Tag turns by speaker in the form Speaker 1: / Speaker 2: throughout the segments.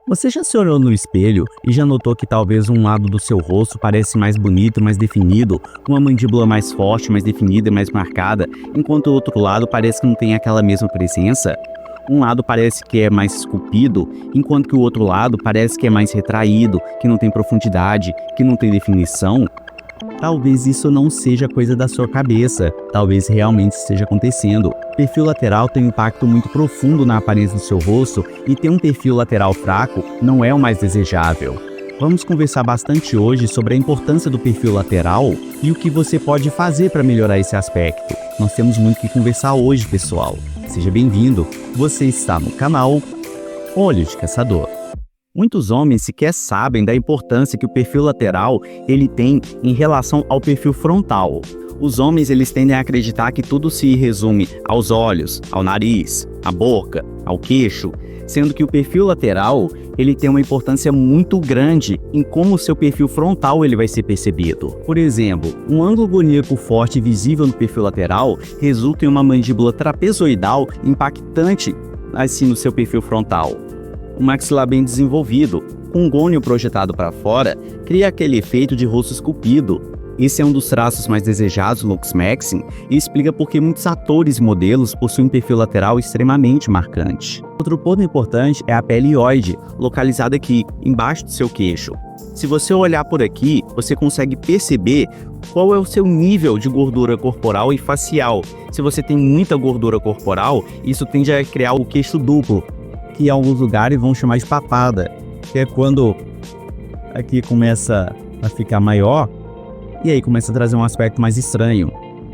Speaker 1: Você já se olhou no espelho e já notou que talvez um lado do seu rosto parece mais bonito, mais definido, com uma mandíbula mais forte, mais definida e mais marcada, enquanto o outro lado parece que não tem aquela mesma presença? Um lado parece que é mais esculpido, enquanto que o outro lado parece que é mais retraído, que não tem profundidade, que não tem definição? Talvez isso não seja coisa da sua cabeça, talvez realmente esteja acontecendo. Perfil lateral tem um impacto muito profundo na aparência do seu rosto e ter um perfil lateral fraco não é o mais desejável. Vamos conversar bastante hoje sobre a importância do perfil lateral e o que você pode fazer para melhorar esse aspecto. Nós temos muito que conversar hoje, pessoal. Seja bem-vindo, você está no canal Olho de Caçador. Muitos homens sequer sabem da importância que o perfil lateral ele tem em relação ao perfil frontal. Os homens eles tendem a acreditar que tudo se resume aos olhos, ao nariz, à boca, ao queixo, sendo que o perfil lateral ele tem uma importância muito grande em como o seu perfil frontal ele vai ser percebido. Por exemplo, um ângulo boníaco forte e visível no perfil lateral resulta em uma mandíbula trapezoidal impactante assim no seu perfil frontal. Um maxilar bem desenvolvido, com um gônio projetado para fora, cria aquele efeito de rosto esculpido. Esse é um dos traços mais desejados do Lux Maxim e explica por que muitos atores e modelos possuem um perfil lateral extremamente marcante. Outro ponto importante é a pele hioide, localizada aqui, embaixo do seu queixo. Se você olhar por aqui, você consegue perceber qual é o seu nível de gordura corporal e facial. Se você tem muita gordura corporal, isso tende a criar o queixo duplo, que em alguns lugares vão chamar de papada, que é quando aqui começa a ficar maior e aí começa a trazer um aspecto mais estranho.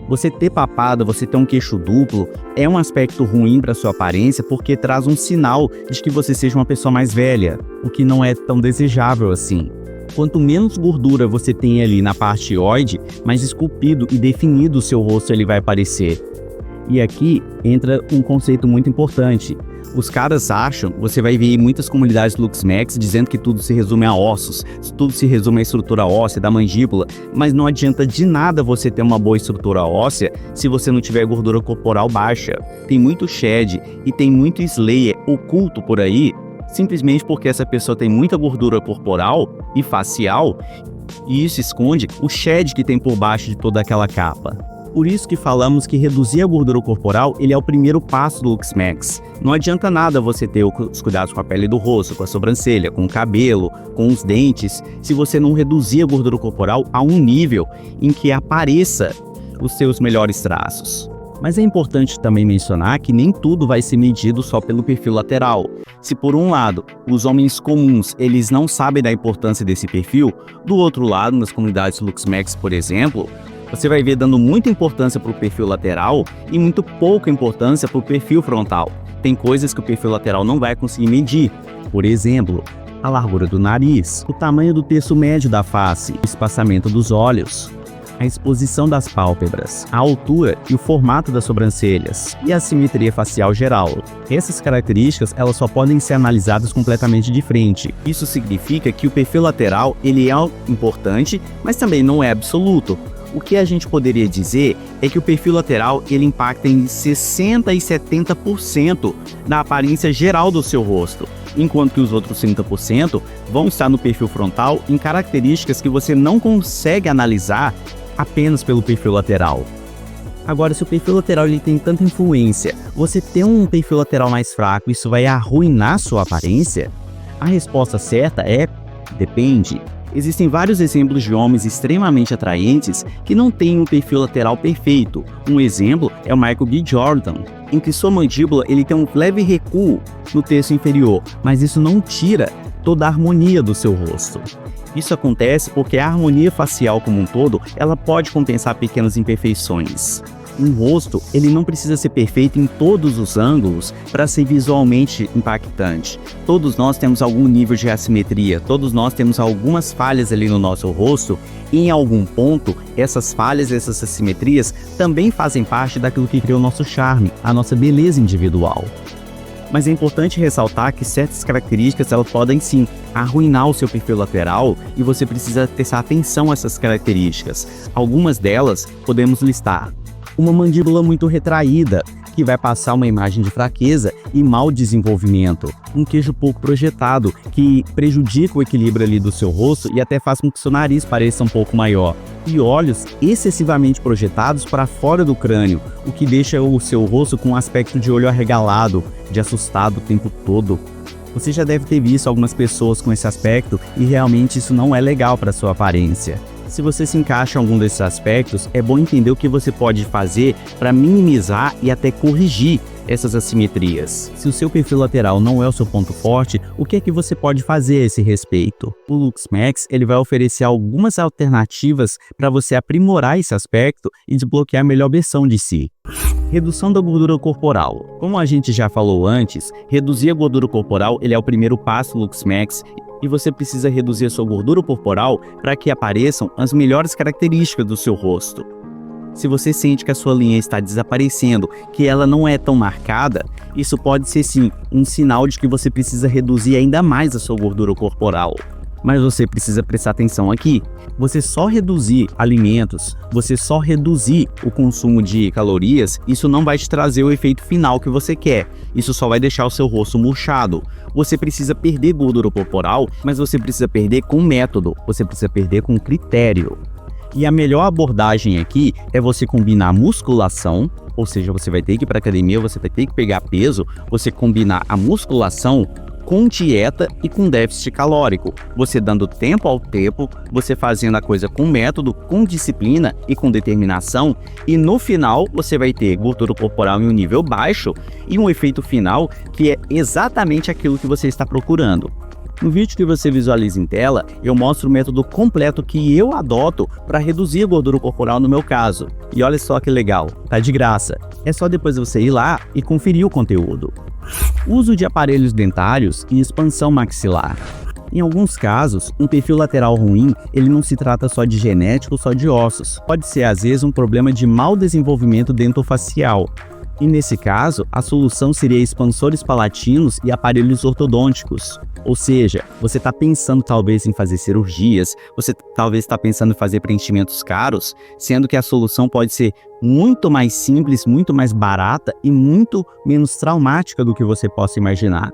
Speaker 1: Você ter papada, você ter um queixo duplo é um aspecto ruim para sua aparência porque traz um sinal de que você seja uma pessoa mais velha, o que não é tão desejável assim. Quanto menos gordura você tem ali na parte hioide, mais esculpido e definido o seu rosto ele vai parecer. E aqui entra um conceito muito importante. Os caras acham, você vai ver em muitas comunidades do Lux Max dizendo que tudo se resume a ossos, tudo se resume à estrutura óssea da mandíbula, mas não adianta de nada você ter uma boa estrutura óssea se você não tiver gordura corporal baixa. Tem muito shed e tem muito slayer oculto por aí, simplesmente porque essa pessoa tem muita gordura corporal e facial, e isso esconde o shed que tem por baixo de toda aquela capa. Por isso que falamos que reduzir a gordura corporal ele é o primeiro passo do Lux Max. Não adianta nada você ter os cuidados com a pele do rosto, com a sobrancelha, com o cabelo, com os dentes, se você não reduzir a gordura corporal a um nível em que apareça os seus melhores traços. Mas é importante também mencionar que nem tudo vai ser medido só pelo perfil lateral. Se por um lado, os homens comuns eles não sabem da importância desse perfil, do outro lado, nas comunidades Lux Max, por exemplo, você vai ver dando muita importância para o perfil lateral e muito pouca importância para o perfil frontal. Tem coisas que o perfil lateral não vai conseguir medir. Por exemplo, a largura do nariz, o tamanho do terço médio da face, o espaçamento dos olhos, a exposição das pálpebras, a altura e o formato das sobrancelhas e a simetria facial geral. Essas características elas só podem ser analisadas completamente de frente. Isso significa que o perfil lateral ele é importante, mas também não é absoluto. O que a gente poderia dizer é que o perfil lateral ele impacta em 60% e 70% na aparência geral do seu rosto, enquanto que os outros 30% vão estar no perfil frontal em características que você não consegue analisar apenas pelo perfil lateral. Agora, se o perfil lateral ele tem tanta influência, você ter um perfil lateral mais fraco, isso vai arruinar sua aparência? A resposta certa é: depende. Existem vários exemplos de homens extremamente atraentes que não têm um perfil lateral perfeito. Um exemplo é o Michael B. Jordan, em que sua mandíbula ele tem um leve recuo no terço inferior, mas isso não tira toda a harmonia do seu rosto. Isso acontece porque a harmonia facial como um todo, ela pode compensar pequenas imperfeições. Um rosto, ele não precisa ser perfeito em todos os ângulos para ser visualmente impactante. Todos nós temos algum nível de assimetria, todos nós temos algumas falhas ali no nosso rosto e em algum ponto, essas falhas, essas assimetrias também fazem parte daquilo que cria o nosso charme, a nossa beleza individual. Mas é importante ressaltar que certas características elas podem sim arruinar o seu perfil lateral e você precisa prestar atenção a essas características. Algumas delas podemos listar: uma mandíbula muito retraída, que vai passar uma imagem de fraqueza e mau desenvolvimento. Um queixo pouco projetado, que prejudica o equilíbrio ali do seu rosto e até faz com que seu nariz pareça um pouco maior. E olhos excessivamente projetados para fora do crânio, o que deixa o seu rosto com um aspecto de olho arregalado, de assustado o tempo todo. Você já deve ter visto algumas pessoas com esse aspecto e realmente isso não é legal para sua aparência. Se você se encaixa em algum desses aspectos, é bom entender o que você pode fazer para minimizar e até corrigir essas assimetrias. Se o seu perfil lateral não é o seu ponto forte, o que é que você pode fazer a esse respeito? O LuxMax ele vai oferecer algumas alternativas para você aprimorar esse aspecto e desbloquear a melhor versão de si. Redução da gordura corporal. Como a gente já falou antes, reduzir a gordura corporal ele é o primeiro passo do LuxMax e você precisa reduzir a sua gordura corporal para que apareçam as melhores características do seu rosto. Se você sente que a sua linha está desaparecendo, que ela não é tão marcada, isso pode ser sim um sinal de que você precisa reduzir ainda mais a sua gordura corporal. Mas você precisa prestar atenção aqui. Você só reduzir alimentos, você só reduzir o consumo de calorias, isso não vai te trazer o efeito final que você quer. Isso só vai deixar o seu rosto murchado. Você precisa perder gordura corporal, mas você precisa perder com método, você precisa perder com critério. E a melhor abordagem aqui é você combinar musculação, ou seja, você vai ter que ir para a academia, você vai ter que pegar peso, você combinar a musculação com dieta e com déficit calórico, você dando tempo ao tempo, você fazendo a coisa com método, com disciplina e com determinação, e no final você vai ter gordura corporal em um nível baixo e um efeito final que é exatamente aquilo que você está procurando. No vídeo que você visualiza em tela, eu mostro o método completo que eu adoto para reduzir a gordura corporal no meu caso. E olha só que legal, tá de graça. É só depois você ir lá e conferir o conteúdo. Uso de aparelhos dentários e expansão maxilar. Em alguns casos, um perfil lateral ruim, ele não se trata só de genético, só de ossos. Pode ser às vezes um problema de mau desenvolvimento dentofacial. E nesse caso, a solução seria expansores palatinos e aparelhos ortodônticos. Ou seja, você está pensando talvez em fazer cirurgias, você talvez está pensando em fazer preenchimentos caros, sendo que a solução pode ser muito mais simples, muito mais barata e muito menos traumática do que você possa imaginar.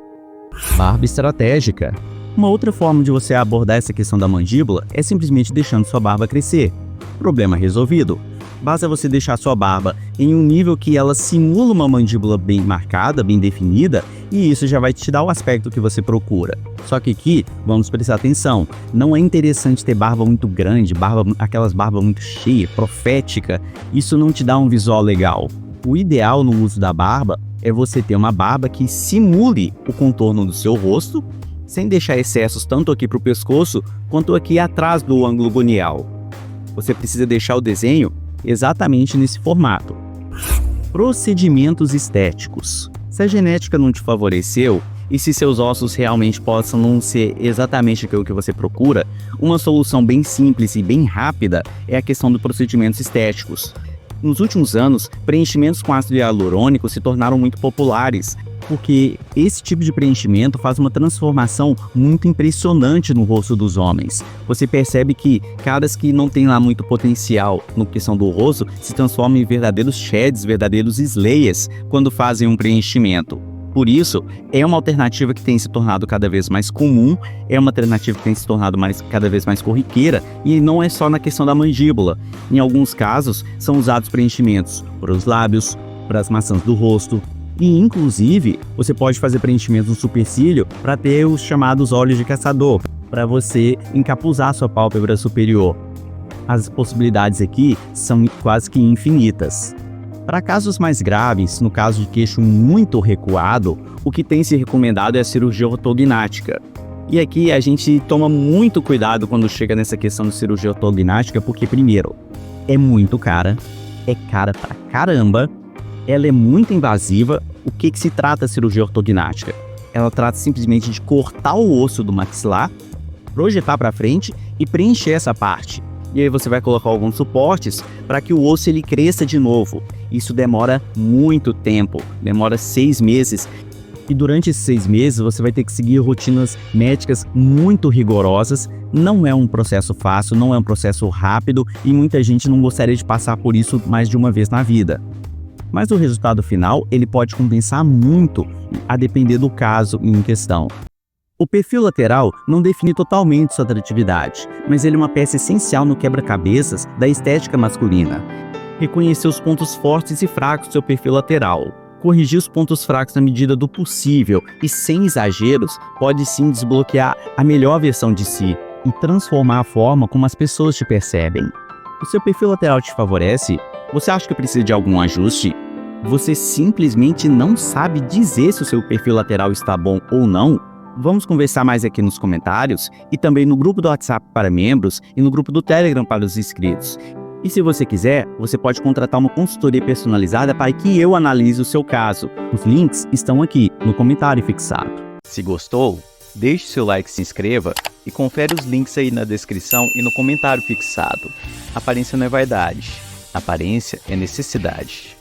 Speaker 1: Barba estratégica. Uma outra forma de você abordar essa questão da mandíbula é simplesmente deixando sua barba crescer. Problema resolvido. Basta você deixar sua barba em um nível que ela simula uma mandíbula bem marcada, bem definida, e isso já vai te dar o aspecto que você procura. Só que aqui, vamos prestar atenção, não é interessante ter barba muito grande, aquelas barbas muito cheias, profética, isso não te dá um visual legal. O ideal no uso da barba é você ter uma barba que simule o contorno do seu rosto, sem deixar excessos tanto aqui para o pescoço, quanto aqui atrás do ângulo gonial. Você precisa deixar o desenho exatamente nesse formato. Procedimentos estéticos. Se a genética não te favoreceu e se seus ossos realmente possam não ser exatamente aquilo que você procura, uma solução bem simples e bem rápida é a questão dos procedimentos estéticos. Nos últimos anos, preenchimentos com ácido hialurônico se tornaram muito populares, porque esse tipo de preenchimento faz uma transformação muito impressionante no rosto dos homens. Você percebe que caras que não têm lá muito potencial na questão do rosto se transformam em verdadeiros sheds, verdadeiros slayers quando fazem um preenchimento. Por isso, é uma alternativa que tem se tornado cada vez mais comum, é uma alternativa que tem se tornado cada vez mais corriqueira, e não é só na questão da mandíbula. Em alguns casos, são usados preenchimentos para os lábios, para as maçãs do rosto, e inclusive, você pode fazer preenchimento no supercílio para ter os chamados olhos de caçador, para você encapuzar sua pálpebra superior. As possibilidades aqui são quase que infinitas. Para casos mais graves, no caso de queixo muito recuado, o que tem se recomendado é a cirurgia ortognática. E aqui a gente toma muito cuidado quando chega nessa questão de cirurgia ortognática, porque primeiro, é muito cara, é cara pra caramba, ela é muito invasiva. O que se trata a cirurgia ortognática? Ela trata simplesmente de cortar o osso do maxilar, projetar para frente e preencher essa parte. E aí você vai colocar alguns suportes para que o osso ele cresça de novo. Isso demora muito tempo, demora 6 meses. E durante esses 6 meses você vai ter que seguir rotinas médicas muito rigorosas. Não é um processo fácil, não é um processo rápido e muita gente não gostaria de passar por isso mais de uma vez na vida. mas o resultado final ele pode compensar muito a depender do caso em questão. O perfil lateral não define totalmente sua atratividade, mas ele é uma peça essencial no quebra-cabeças da estética masculina. Reconhecer os pontos fortes e fracos do seu perfil lateral. Corrigir os pontos fracos na medida do possível e sem exageros pode sim desbloquear a melhor versão de si e transformar a forma como as pessoas te percebem. O seu perfil lateral te favorece? Você acha que precisa de algum ajuste? Você simplesmente não sabe dizer se o seu perfil lateral está bom ou não? Vamos conversar mais aqui nos comentários e também no grupo do WhatsApp para membros e no grupo do Telegram para os inscritos. E se você quiser, você pode contratar uma consultoria personalizada para que eu analise o seu caso. Os links estão aqui no comentário fixado.
Speaker 2: Se gostou, deixe seu like, se inscreva e confere os links aí na descrição e no comentário fixado. Aparência não é vaidade, aparência é necessidade.